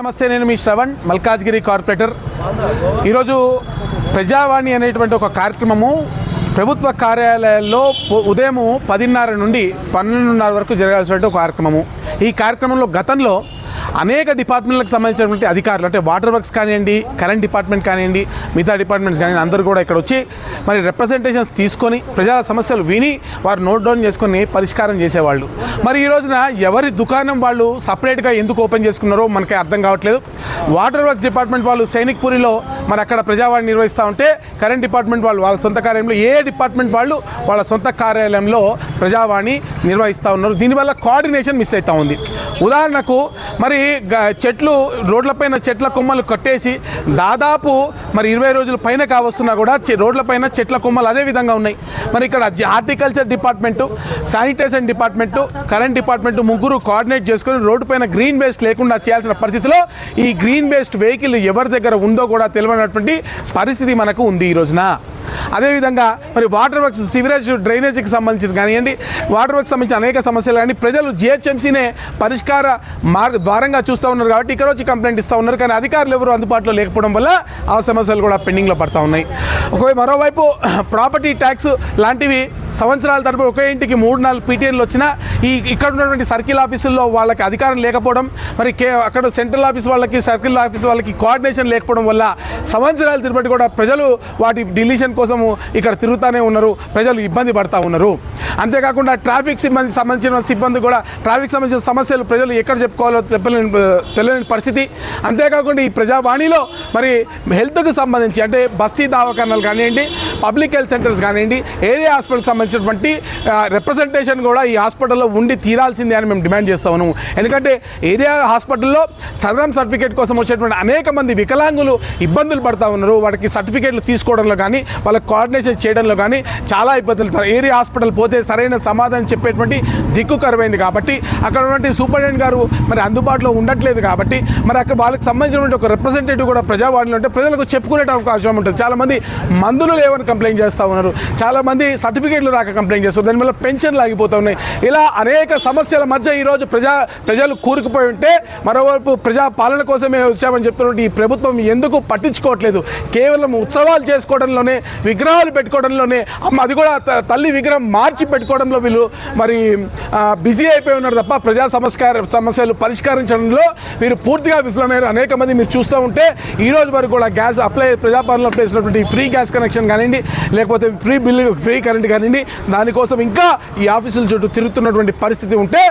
నమస్తే, నేను మీ శ్రవణ్, మల్కాజ్గిరి కార్పొరేటర్. ఈరోజు ప్రజావాణి అనేటువంటి ఒక కార్యక్రమము ప్రభుత్వ కార్యాలయాల్లో ఉదయం 10:30 నుండి 12:30 వరకు జరగాల్సిన ఒక కార్యక్రమము. ఈ కార్యక్రమంలో గతంలో అనేక డిపార్ట్మెంట్లకు సంబంధించినటువంటి అధికారులు, అంటే వాటర్ వర్క్స్ కానివ్వండి, కరెంట్ డిపార్ట్మెంట్ కానివ్వండి, మిగతా డిపార్ట్మెంట్స్ కానివ్వండి, అందరూ కూడా ఇక్కడ వచ్చి మరి రిప్రజెంటేషన్స్ తీసుకొని ప్రజల సమస్యలు విని వారు నోట్ డౌన్ చేసుకొని పరిష్కారం చేసేవాళ్ళు. మరి ఈ రోజున ఎవరి దుకాణం వాళ్ళు సపరేట్గా ఎందుకు ఓపెన్ చేసుకున్నారో మనకి అర్థం కావట్లేదు. వాటర్ వర్క్స్ డిపార్ట్మెంట్ వాళ్ళు సైనిక్పూరిలో మరి అక్కడ ప్రజావాణి నిర్వహిస్తూ ఉంటే, కరెంట్ డిపార్ట్మెంట్ వాళ్ళు వాళ్ళ సొంత కార్యాలయంలో, ఏ డిపార్ట్మెంట్ వాళ్ళు వాళ్ళ సొంత కార్యాలయంలో ప్రజావాణి నిర్వహిస్తూ ఉన్నారు. దీనివల్ల కోఆర్డినేషన్ మిస్ అవుతూ ఉంది. ఉదాహరణకు మరి చెట్లు, రోడ్లపైన చెట్ల కొమ్మలు కట్టేసి దాదాపు మరి 20 రోజుల పైన కావస్తున్నా కూడా రోడ్లపైన చెట్ల కొమ్మలు అదే విధంగా ఉన్నాయి. మరి ఇక్కడ horticulture department, sanitation department, current department ముగ్గురు కోఆర్డినేట్ చేసుకొని రోడ్డు పైన గ్రీన్ వేస్ట్ లేకుండా చేయాల్సిన పరిస్థితిలో ఈ గ్రీన్ వేస్ట్ వెహికల్ ఎవరి దగ్గర ఉందో కూడా తెలియనటువంటి పరిస్థితి మనకు ఉంది ఈ రోజున. అదేవిధంగా మరి వాటర్ వర్క్స్, సివరేజ్, డ్రైనేజీకి సంబంధించిన కానివ్వండి, వాటర్ వర్క్స్ సంబంధించిన అనేక సమస్యలు కానీ ప్రజలు జిహెచ్ఎంసీనే పరిష్కార ద్వారంగా చూస్తూ ఉన్నారు కాబట్టి ఇక్కడ వచ్చి కంప్లైంట్ ఇస్తూ ఉన్నారు. కానీ అధికారులు ఎవరు అందుబాటులో లేకపోవడం వల్ల ఆ సమస్యలు కూడా పెండింగ్లో పడుతూ ఉన్నాయి. మరోవైపు ప్రాపర్టీ ట్యాక్స్ లాంటివి సంవత్సరాల తరపు ఒకే ఇంటికి 3-4 పీటీఎన్లు వచ్చినా ఇక్కడ ఉన్నటువంటి సర్కిల్ ఆఫీసుల్లో వాళ్ళకి అధికారం లేకపోవడం, మరి అక్కడ సెంట్రల్ ఆఫీస్ వాళ్ళకి, సర్కిల్ ఆఫీస్ వాళ్ళకి కోఆర్డినేషన్ లేకపోవడం వల్ల సంవత్సరాల తరబడి కూడా ప్రజలు వాటి డిలీషన్ కోసము ఇక్కడ తిరుగుతూనే ఉన్నారు, ప్రజలు ఇబ్బంది పడుతూ ఉన్నారు. అంతేకాకుండా ట్రాఫిక్ సంబంధించిన సిబ్బంది కూడా ట్రాఫిక్ సంబంధించిన సమస్యలు ప్రజలు ఎక్కడ చెప్పుకోవాలో తెలియని పరిస్థితి. అంతేకాకుండా ఈ ప్రజావాణిలో మరి హెల్త్కు సంబంధించి, అంటే బస్తీ దవాఖానాలు కానివ్వండి, పబ్లిక్ హెల్త్ సెంటర్స్ కానివ్వండి, ఏరియా హాస్పిటల్కి సంబంధించినటువంటి రిప్రజెంటేషన్ కూడా ఈ హాస్పిటల్లో ఉండి తీరాల్సిందే అని మేము డిమాండ్ చేస్తా ఉన్నాము. ఎందుకంటే ఏరియా హాస్పిటల్లో సదరం సర్టిఫికేట్ కోసం వచ్చేటువంటి అనేక మంది వికలాంగులు ఇబ్బందులు పడుతూ ఉన్నారు. వాటికి సర్టిఫికేట్లు తీసుకోవడంలో కానీ, వాళ్ళకి కోఆర్డినేషన్ చేయడంలో కానీ చాలా ఇబ్బందులు. ఏరియా హాస్పిటల్ పోతే సరైన సమాధానం చెప్పేటువంటి దిక్కు కరువైంది కాబట్టి అక్కడ ఉన్నటువంటి సూపరింటెండెంట్ గారు మరి అందుబాటులో ఉండట్లేదు కాబట్టి మరి అక్కడ వాళ్ళకి సంబంధించినటువంటి ఒక రిప్రజెంటేటివ్ కూడా ప్రజావాణిలో ఉంటే ప్రజలకు చెప్పుకునే అవకాశం ఉంటుంది. చాలామంది మందులు లేవని కంప్లైంట్ చేస్తూ ఉన్నారు, చాలామంది సర్టిఫికేట్లు రాక కంప్లైంట్ చేస్తారు, దానివల్ల పెన్షన్లు ఆగిపోతూ ఉన్నాయి. ఇలా అనేక సమస్యల మధ్య ఈరోజు ప్రజలు కూరుకుపోయి ఉంటే, మరోవైపు ప్రజా పాలన కోసమే వచ్చామని చెప్తున్నట్టు ఈ ప్రభుత్వం ఎందుకు పట్టించుకోవట్లేదు? కేవలం ఉత్సవాలు చేసుకోవడంలోనే, విగ్రహాలు పెట్టుకోవడంలోనే, అది కూడా తల్లి విగ్రహం మార్చి పెట్టుకోవడంలో వీళ్ళు మరి బిజీ అయిపోయి ఉన్నారు తప్ప ప్రజా సమస్యలు పరిష్కరించడంలో వీరు పూర్తిగా విఫలమయ్యారు. అనేక మంది మీరు చూస్తూ ఉంటే ఈ రోజు వరకు కూడా గ్యాస్ ప్రజాపాలనలో అప్లై చేసినటువంటి ఫ్రీ గ్యాస్ కనెక్షన్ కానివ్వండి, లేకపోతే ఫ్రీ కరెంట్ కానివ్వండి, దానికోసం ఇంకా ఈ ఆఫీసుల చుట్టూ తిరుగుతున్నటువంటి పరిస్థితి ఉంటే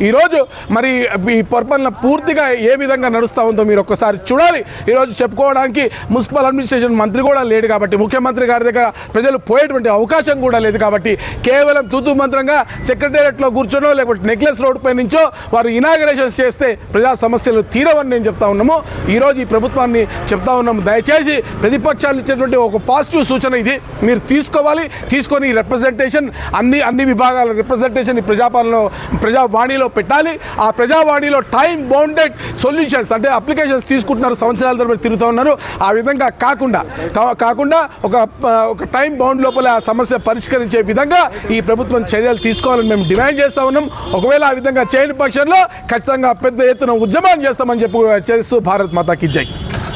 ఈరోజు మరి ఈ పరిపాలన పూర్తిగా ఏ విధంగా నడుస్తూ ఉందో మీరు ఒక్కసారి చూడాలి. ఈరోజు చెప్పుకోవడానికి మున్సిపల్ అడ్మినిస్ట్రేషన్ మంత్రి కూడా లేడు కాబట్టి, ముఖ్యమంత్రి గారి దగ్గర ప్రజలు పోయేటువంటి అవకాశం కూడా లేదు కాబట్టి కేవలం తుతు మంత్రంగా సెక్రటేరియట్లో కూర్చొనో లేకపోతే నెక్లెస్ రోడ్ పై నుంచో వారు ఇనాగరేషన్స్ చేస్తే ప్రజా సమస్యలు తీరవని నేను చెప్తా ఉన్నాము. ఈరోజు ఈ ప్రభుత్వాన్ని చెప్తా ఉన్నాము, దయచేసి ప్రతిపక్షాలు ఇచ్చేటువంటి ఒక పాజిటివ్ సూచన ఇది మీరు తీసుకోవాలి. తీసుకొని రిప్రజెంటేషన్ అన్ని విభాగాల రిప్రజెంటేషన్ ఈ ప్రజావాణిలో పెట్టాలి. ఆ ప్రజావాణిలో టైం బౌండెడ్ సొల్యూషన్స్, అంటే అప్లికేషన్స్ తీసుకుంటున్నారు, సంవత్సరాల తరబడి తిరుగుతూ ఉన్నారు. ఆ విధంగా కాకుండా ఒక టైం బౌండ్ లోపల ఆ సమస్య పరిష్కరించే విధంగా ఈ ప్రభుత్వం చర్యలు తీసుకోవాలని మేము డిమాండ్ చేస్తూ ఉన్నాం. ఒకవేళ ఆ విధంగా చేయని పక్షంలో ఖచ్చితంగా పెద్ద ఎత్తున ఉద్యమం చేస్తామని చేస్తూ భారత్ మాతాకి జై.